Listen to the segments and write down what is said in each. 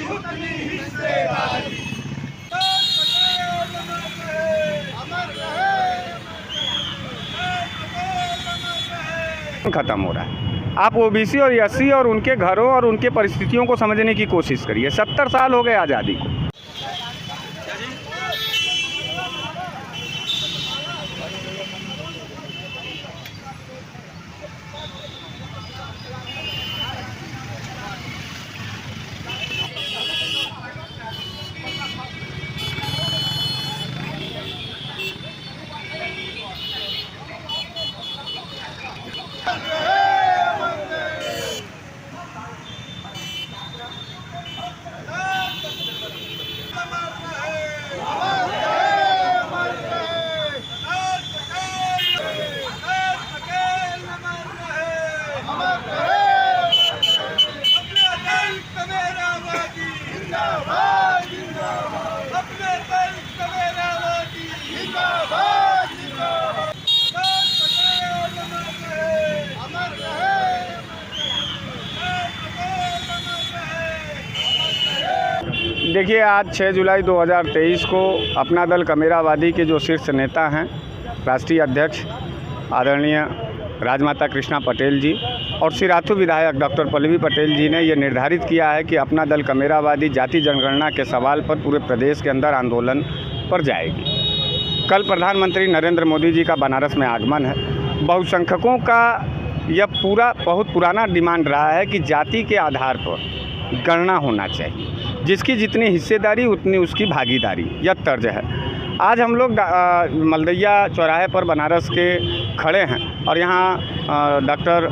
उतनी हिस्सेदारी। खत्म हो रहा है। आप ओबीसी और एससी और उनके घरों और उनके परिस्थितियों को समझने की कोशिश करिए। 70 साल हो गए आज़ादी को। देखिए, आज 6 जुलाई 2023 को अपना दल कमेरावादी के जो शीर्ष नेता हैं, राष्ट्रीय अध्यक्ष आदरणीय राजमाता कृष्णा पटेल जी और सिराथू विधायक डॉक्टर पल्लवी पटेल जी ने ये निर्धारित किया है कि अपना दल कमेरावादी जाति जनगणना के सवाल पर पूरे प्रदेश के अंदर आंदोलन पर जाएगी। कल प्रधानमंत्री नरेंद्र मोदी जी का बनारस में आगमन है। बहुसंख्यकों का यह बहुत पुराना डिमांड रहा है कि जाति के आधार पर गणना होना चाहिए, जिसकी जितनी हिस्सेदारी उतनी उसकी भागीदारी, यह तर्ज है। आज हम लोग मलदैया चौराहे पर बनारस के खड़े हैं और यहाँ डॉक्टर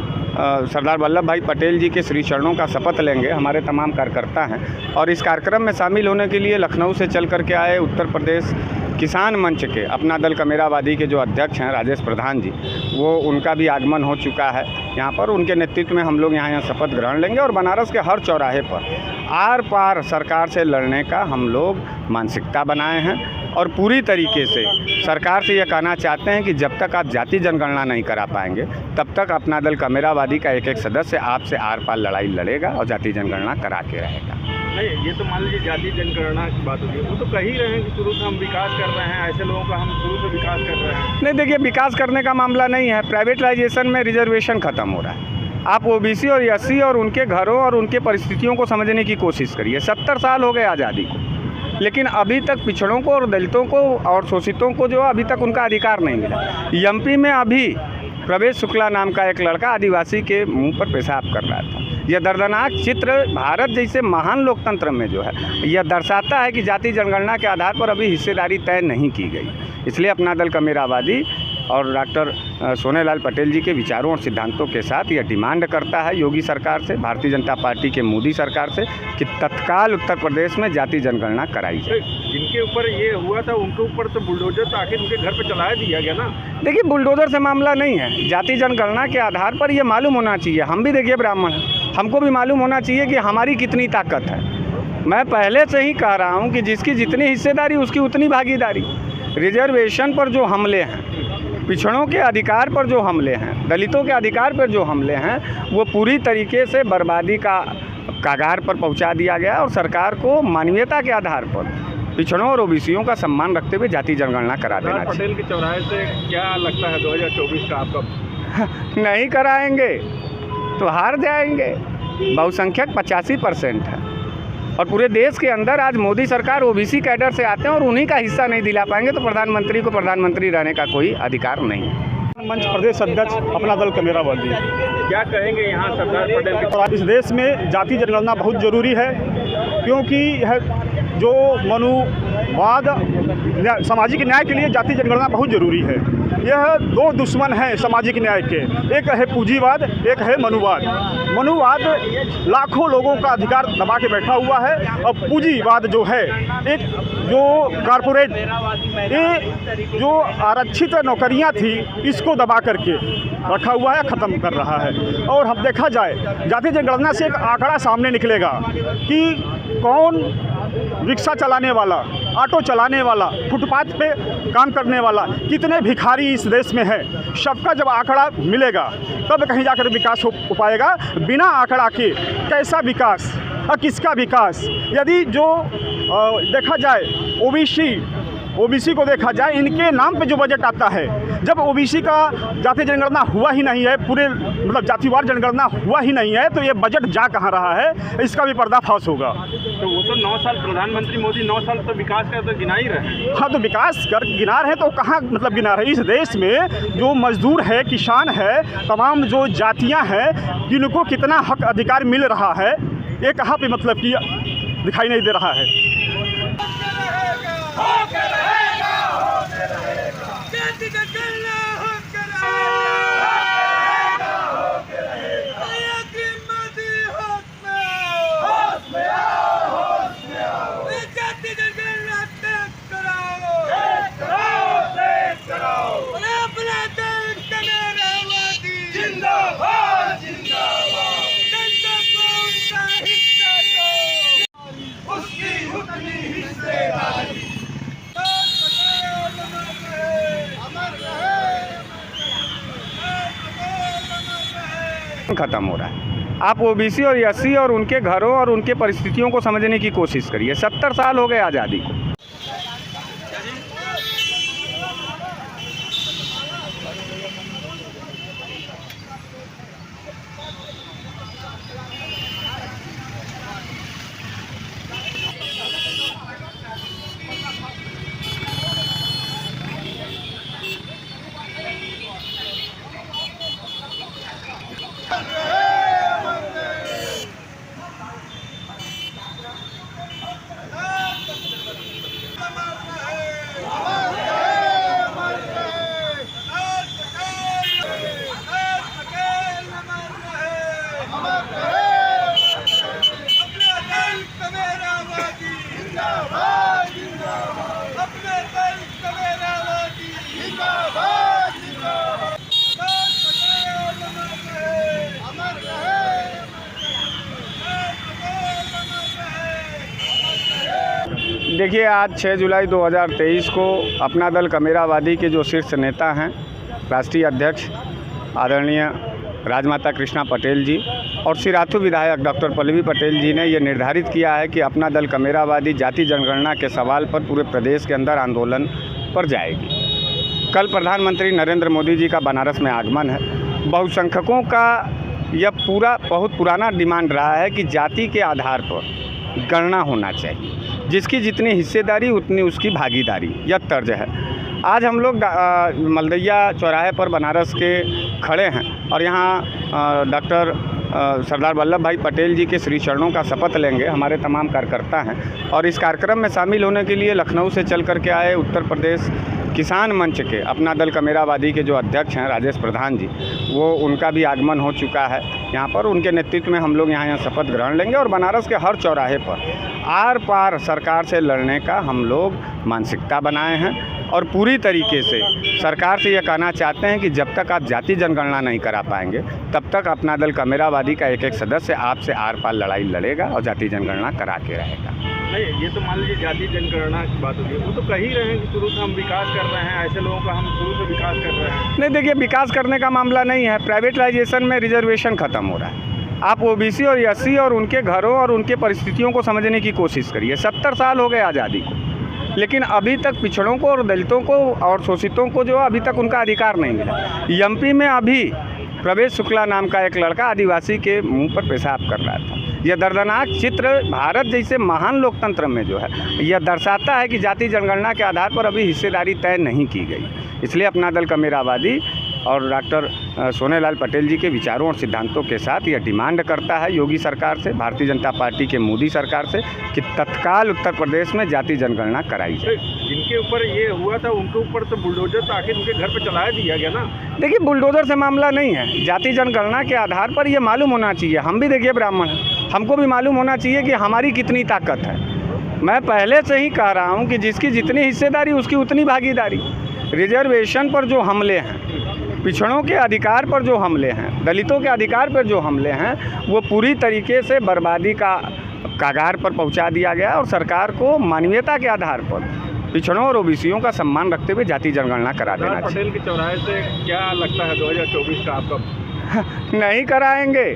सरदार वल्लभ भाई पटेल जी के श्री चरणों का शपथ लेंगे हमारे तमाम कार्यकर्ता हैं। और इस कार्यक्रम में शामिल होने के लिए लखनऊ से चल कर के आए उत्तर प्रदेश किसान मंच के अपना दल कमेरावादी के जो अध्यक्ष हैं राजेश प्रधान जी, वो उनका भी आगमन हो चुका है यहाँ पर। उनके नेतृत्व में हम लोग यहाँ शपथ ग्रहण लेंगे और बनारस के हर चौराहे पर आर पार सरकार से लड़ने का हम लोग मानसिकता बनाए हैं और पूरी तरीके से सरकार से ये कहना चाहते हैं कि जब तक आप जाति जनगणना नहीं करा पाएंगे तब तक अपना दल कमेरावादी का एक सदस्य आपसे आर पार लड़ाई लड़ेगा और जाति जनगणना करा के रहेगा। नहीं, ये तो मान लीजिए जाति जनगणना की बात होगी, वो तो कह ही रहे हैं कि शुरू से हम विकास कर रहे हैं, ऐसे लोगों का हम शुरू से विकास कर रहे हैं। नहीं, देखिए, विकास करने का मामला नहीं है। प्राइवेटाइजेशन में रिजर्वेशन ख़त्म हो रहा है। आप ओबीसी और एससी और उनके घरों और उनके परिस्थितियों को समझने की कोशिश करिए। 70 साल हो गए आज़ादी को, लेकिन अभी तक पिछड़ों को और दलितों को और शोषितों को जो अभी तक उनका अधिकार नहीं मिला। एमपी में अभी प्रवेश शुक्ला नाम का एक लड़का आदिवासी के मुंह पर पेशाब कर रहा था। यह दर्दनाक चित्र भारत जैसे महान लोकतंत्र में जो है यह दर्शाता है कि जाति जनगणना के आधार पर अभी हिस्सेदारी तय नहीं की गई। इसलिए अपना दल कमेरावादी और डॉक्टर सोनेलाल पटेल जी के विचारों और सिद्धांतों के साथ यह डिमांड करता है योगी सरकार से, भारतीय जनता पार्टी के मोदी सरकार से, कि तत्काल उत्तर प्रदेश में जाति जनगणना कराई जाए। जिनके ऊपर ये हुआ था उनके ऊपर तो बुलडोजर तो आखिर उनके घर पर चलाया दिया गया ना। देखिए, बुलडोजर से मामला नहीं है। जाति जनगणना के आधार पर यह मालूम होना चाहिए। हम भी देखिए ब्राह्मण हैं, हमको भी मालूम होना चाहिए कि हमारी कितनी ताकत है। मैं पहले से ही कह रहा हूँ कि जिसकी जितनी हिस्सेदारी उसकी उतनी भागीदारी। रिजर्वेशन पर जो हमले हैं, पिछड़ों के अधिकार पर जो हमले हैं, दलितों के अधिकार पर जो हमले हैं, वो पूरी तरीके से बर्बादी का कागार पर पहुंचा दिया गया और सरकार को मानवीयता के आधार पर पिछड़ों और ओबीसियों का सम्मान रखते हुए जाति जनगणना करा देना चाहिए। पटेल के चौराहे से क्या लगता है 2024 का आपका? नहीं कराएंगे तो हार जाएंगे। बहुसंख्यक 85% है और पूरे देश के अंदर आज मोदी सरकार ओबीसी कैडर से आते हैं और उन्हीं का हिस्सा नहीं दिला पाएंगे तो प्रधानमंत्री को प्रधानमंत्री रहने का कोई अधिकार नहीं है। मंच प्रदेश अध्यक्ष अपना दल कमेरावादी, क्या कहेंगे यहाँ सरदार पटेल के? इस देश में जाति जनगणना बहुत ज़रूरी है, क्योंकि यह जो मनुवाद सामाजिक न्याय के लिए जाति जनगणना बहुत ज़रूरी है। यह दो दुश्मन हैं सामाजिक न्याय के, एक है पूंजीवाद, एक है मनुवाद। मनुवाद लाखों लोगों का अधिकार दबा के बैठा हुआ है और पूंजीवाद जो है एक जो कारपोरेट ये जो आरक्षित नौकरियां थी इसको दबा करके रखा हुआ है, ख़त्म कर रहा है। और हम देखा जाए जाति जनगणना से एक आंकड़ा सामने निकलेगा कि कौन रिक्शा चलाने वाला, ऑटो चलाने वाला, फुटपाथ पे काम करने वाला, कितने भिखारी इस देश में है। सबका जब आंकड़ा मिलेगा तब कहीं जाकर विकास हो पाएगा। बिना आंकड़ा के कैसा विकास और किसका विकास। यदि जो देखा जाए ओबीसी को देखा जाए, इनके नाम पे जो बजट आता है, जब ओबीसी का जाति जनगणना हुआ ही नहीं है, पूरे मतलब जातिवार जनगणना हुआ ही नहीं है, तो ये बजट जा कहाँ रहा है, इसका भी पर्दाफाश होगा। तो वो तो 9 साल प्रधानमंत्री मोदी 9 साल तो विकास का तो गिना ही रहे हैं। हाँ, तो विकास कर गिना रहे हैं, तो कहाँ मतलब गिना रहे। इस देश में जो मजदूर है, किसान है, तमाम जो जातियाँ हैं, जिनको कितना हक अधिकार मिल रहा है, ये कहाँ पे मतलब कि दिखाई नहीं दे रहा है। खत्म हो रहा है। आप ओबीसी और एससी और उनके घरों और उनके परिस्थितियों को समझने की कोशिश करिए। 70 साल हो गए आज़ादी को। देखिए, आज 6 जुलाई 2023 को अपना दल कमेरावादी के जो शीर्ष नेता हैं, राष्ट्रीय अध्यक्ष आदरणीय राजमाता कृष्णा पटेल जी और सिराथू विधायक डॉक्टर पल्लवी पटेल जी ने ये निर्धारित किया है कि अपना दल कमेरावादी जाति जनगणना के सवाल पर पूरे प्रदेश के अंदर आंदोलन पर जाएगी। कल प्रधानमंत्री नरेंद्र मोदी जी का बनारस में आगमन है। बहुसंख्यकों का यह बहुत पुराना डिमांड रहा है कि जाति के आधार पर गणना होना चाहिए, जिसकी जितनी हिस्सेदारी उतनी उसकी भागीदारी, यह तर्ज है। आज हम लोग मलदैया चौराहे पर बनारस के खड़े हैं और यहाँ डॉक्टर सरदार वल्लभ भाई पटेल जी के श्री चरणों का शपथ लेंगे। हमारे तमाम कार्यकर्ता हैं और इस कार्यक्रम में शामिल होने के लिए लखनऊ से चल कर के आए उत्तर प्रदेश किसान मंच के अपना दल कमेरावादी के जो अध्यक्ष हैं राजेश प्रधान जी, वो उनका भी आगमन हो चुका है यहाँ पर। उनके नेतृत्व में हम लोग यहाँ शपथ ग्रहण लेंगे और बनारस के हर चौराहे पर आर पार सरकार से लड़ने का हम लोग मानसिकता बनाए हैं और पूरी तरीके से सरकार से यह कहना चाहते हैं कि जब तक आप जाति जनगणना नहीं करा पाएंगे, तब तक अपना दल कमेरावादी का एक सदस्य आपसे आर पार लड़ाई लड़ेगा और जाति जनगणना करा के रहेगा। नहीं, ये तो मान लीजिए जाति जनगणना की बात होगी, वो तो कह ही रहे हैं कि शुरू से हम विकास कर रहे हैं, ऐसे लोगों का हम शुरू से विकास कर रहे हैं। नहीं, देखिए, विकास करने का मामला नहीं है। प्राइवेटाइजेशन में रिजर्वेशन ख़त्म हो रहा है। आप ओबीसी और एससी और उनके घरों और उनके परिस्थितियों को समझने की कोशिश करिए। 70 साल हो गए आज़ादी को, लेकिन अभी तक पिछड़ों को और दलितों को और शोषितों को जो अभी तक उनका अधिकार नहीं मिला। एमपी में अभी प्रवेश शुक्ला नाम का एक लड़का आदिवासी के मुंह पर पेशाब कर रहा था। यह दर्दनाक चित्र भारत जैसे महान लोकतंत्र में जो है, यह दर्शाता है कि जाति जनगणना के आधार पर अभी हिस्सेदारी तय नहीं की गई। इसलिए अपना दल कमेरावादी और डॉक्टर सोनेलाल पटेल जी के विचारों और सिद्धांतों के साथ यह डिमांड करता है योगी सरकार से, भारतीय जनता पार्टी के मोदी सरकार से, कि तत्काल उत्तर प्रदेश में जाति जनगणना कराई जाए। जिनके ऊपर ये हुआ था उनके ऊपर तो बुलडोजर तो आखिर उनके घर पर चलाया दिया गया ना। देखिए, बुलडोजर से मामला नहीं है। जाति जनगणना के आधार पर यह मालूम होना चाहिए। हम भी देखिए ब्राह्मण हैं, हमको भी मालूम होना चाहिए कि हमारी कितनी ताकत है। मैं पहले से ही कह रहा हूँ कि जिसकी जितनी हिस्सेदारी उसकी उतनी भागीदारी। रिजर्वेशन पर जो हमले हैं, पिछड़ों के अधिकार पर जो हमले हैं, दलितों के अधिकार पर जो हमले हैं, वो पूरी तरीके से बर्बादी का कागार पर पहुंचा दिया गया और सरकार को मानवीयता के आधार पर पिछड़ों और ओबीसियों का सम्मान रखते हुए जाति जनगणना करा देना चाहिए। पटेल के चौराहे से क्या लगता है 2024 का आपका? नहीं कराएंगे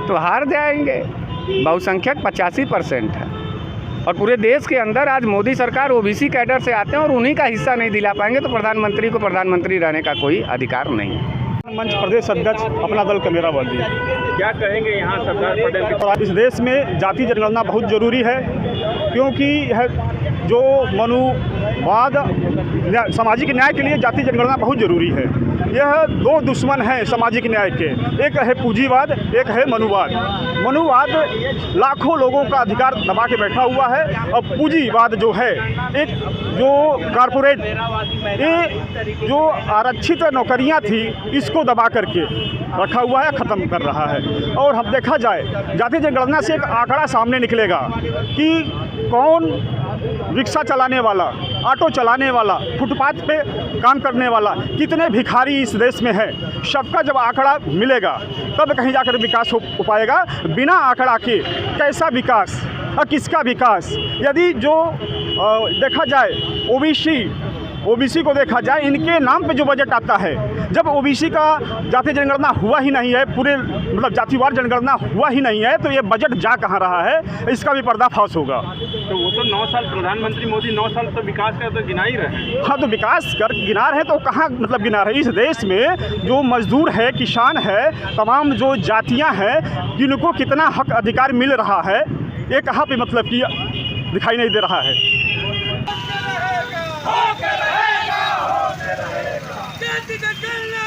तो हार जाएंगे। बहुसंख्यक 85% है। और पूरे देश के अंदर आज मोदी सरकार ओबीसी कैडर से आते हैं और उन्हीं का हिस्सा नहीं दिला पाएंगे तो प्रधानमंत्री को प्रधानमंत्री रहने का कोई अधिकार नहीं है। मंच प्रदेश अध्यक्ष अपना दल कमेरावादी। क्या कहेंगे यहाँ सरदार पटेल के? इस देश में जाति जनगणना बहुत ज़रूरी है, क्योंकि यह जो मनुवाद सामाजिक न्याय के लिए जाति जनगणना बहुत ज़रूरी है। यह दो दुश्मन हैं सामाजिक न्याय के, एक है पूंजीवाद, एक है मनुवाद। मनुवाद लाखों लोगों का अधिकार दबा के बैठा हुआ है, और पूंजीवाद जो है एक जो कारपोरेट ये जो आरक्षित नौकरियां थी इसको दबा करके रखा हुआ है, ख़त्म कर रहा है। और हम देखा जाए जाति जनगणना से एक आंकड़ा सामने निकलेगा कि कौन रिक्शा चलाने वाला, ऑटो चलाने वाला, फुटपाथ पे काम करने वाला, कितने भिखारी इस देश में है। सबका जब आंकड़ा मिलेगा तब कहीं जाकर विकास हो पाएगा। बिना आंकड़ा के कैसा विकास और किसका विकास? यदि जो देखा जाए ओबीसी को देखा जाए, इनके नाम पे जो बजट आता है, जब ओबीसी का जाति जनगणना हुआ ही नहीं है, पूरे मतलब जातिवार जनगणना हुआ ही नहीं है, तो ये बजट जा कहाँ रहा है, इसका भी पर्दाफाश होगा। तो वो तो 9 साल प्रधानमंत्री मोदी 9 साल तो विकास का तो गिना ही रहे। हाँ, तो विकास कर गिना रहे तो कहाँ मतलब गिना रहे? इस देश में जो मजदूर है, किसान है, तमाम जो जातियाँ हैं, जिनको कितना हक अधिकार मिल रहा है, ये कहाँ पे मतलब कि दिखाई नहीं दे रहा है। जाति जनगणना